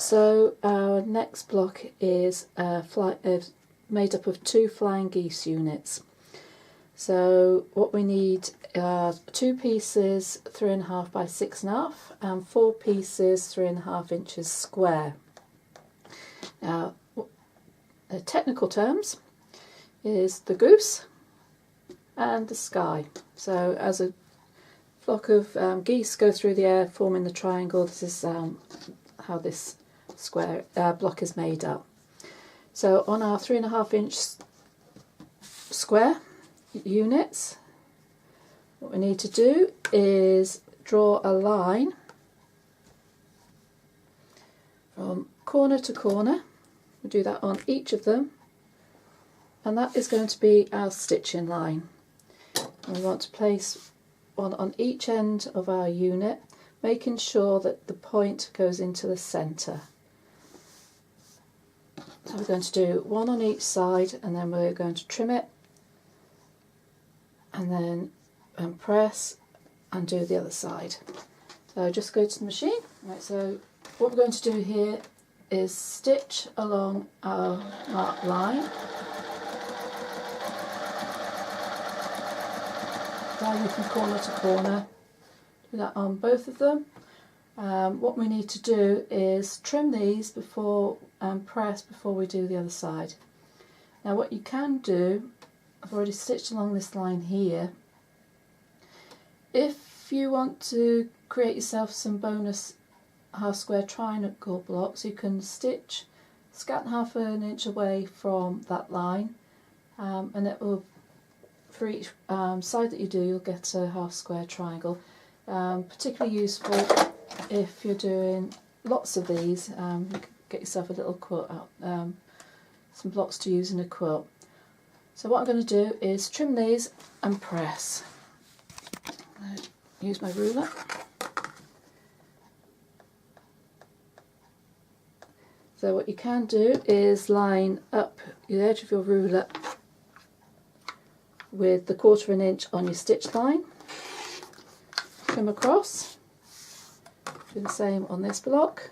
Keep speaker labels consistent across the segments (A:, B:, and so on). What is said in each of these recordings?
A: So our next block is made up of 2 flying geese units. So what we need are 2 pieces 3.5 by 6.5 and 4 pieces 3.5 inches square. Now, the technical terms is the goose and the sky. So as a flock of geese go through the air forming the triangle, this is how this square block is made up. So on our 3.5 inch square units, what we need to do is draw a line from corner to corner. We'll do that on each of them, and that is going to be our stitching line. And we want to place one on each end of our unit, making sure that the point goes into the centre. So we're going to do one on each side, and then we're going to trim it, and then press and do the other side. So just go to the machine. Right, so what we're going to do here is stitch along our marked line, diagonally from corner to corner. Do that on both of them. What we need to do is trim these before and press before we do the other side. Now what you can do, I've already stitched along this line here. If you want to create yourself some bonus half square triangle blocks, you can stitch scat half an inch away from that line, and it will, for each side that you do, you'll get a half square triangle. Particularly useful if you're doing lots of these. You can get yourself a little quilt out, some blocks to use in a quilt. So what I'm going to do is trim these and press. Use my ruler. So what you can do is line up the edge of your ruler with the 1/4 inch on your stitch line, trim across, do the same on this block,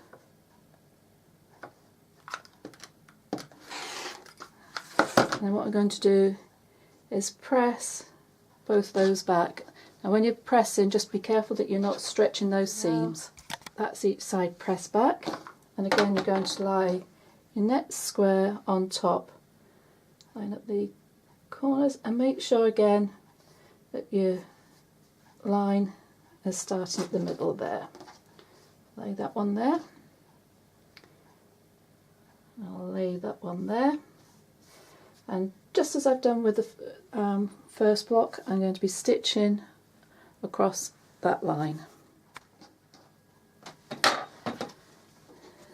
A: and then what I'm going to do is press both those back. Now when you're pressing, just be careful that you're not stretching those seams. That's each side pressed back. And again, you're going to lie your next square on top. Line up the corners and make sure again that your line is starting at the middle there. Lay that one there. I'll lay that one there. And just as I've done with the first block, I'm going to be stitching across that line.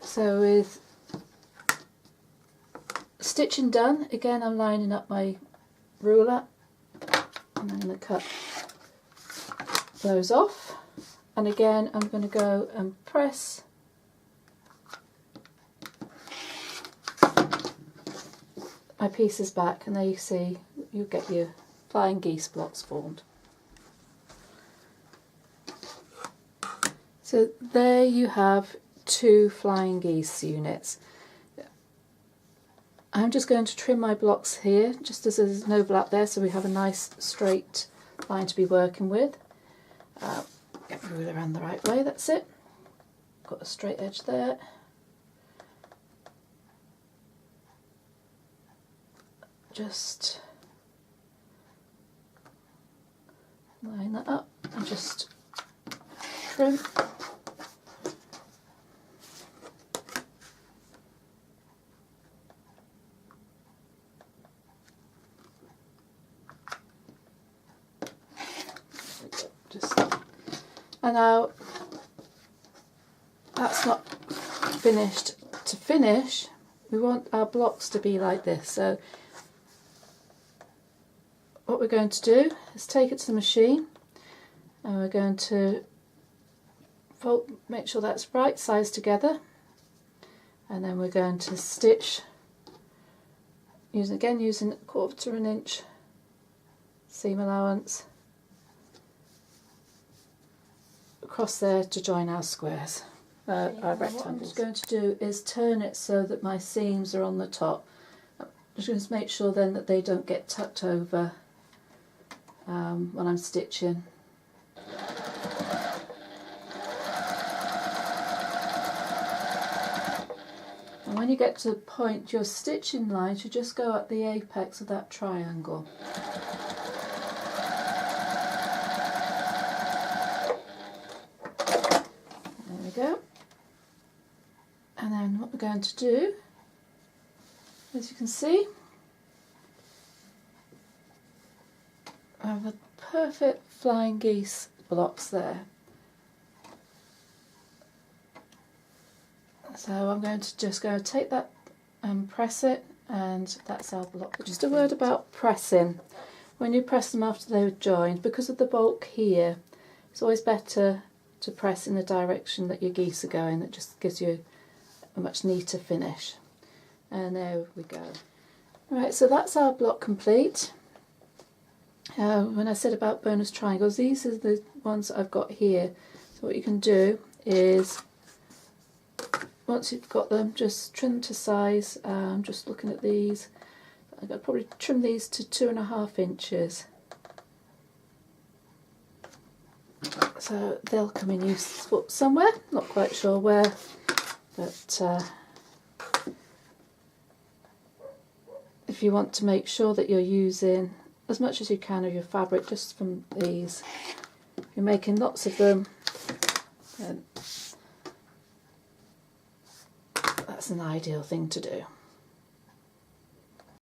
A: So with stitching done, again I'm lining up my ruler, and I'm going to cut those off, and again I'm going to go and press my pieces back, and there you see you get your flying geese blocks formed. So there you have 2 flying geese units. I'm just going to trim my blocks here just as there's an overlap there, so we have a nice straight line to be working with. Get my ruler around the right way, that's it. Got a straight edge there. Just line that up and just trim. And now that's not finished. To finish, we want our blocks to be like this. So what we're going to do is take it to the machine, and we're going to fold, make sure that's right size together, and then we're going to stitch using 1/4 inch seam allowance across there to join our squares. rectangles. What I'm just going to do is turn it so that my seams are on the top. I'm just going to make sure then that they don't get tucked over when I'm stitching. And when you get to the point your stitching line should just go at the apex of that triangle. There we go. And then what we're going to do, as you can see, I have a perfect flying geese blocks there. So I'm going to just go take that and press it, and that's our block. Just a word about pressing. When you press them after they're joined, because of the bulk here, it's always better to press in the direction that your geese are going. That just gives you a much neater finish. And there we go. Right, so that's our block complete. When I said about bonus triangles, these are the ones that I've got here. So what you can do is, once you've got them, just trim to size. I'm just looking at these. I'll probably trim these to 2.5 inches. So they'll come in useful somewhere, not quite sure where, but if you want to make sure that you're using as much as you can of your fabric just from these, if you're making lots of them, then that's an ideal thing to do.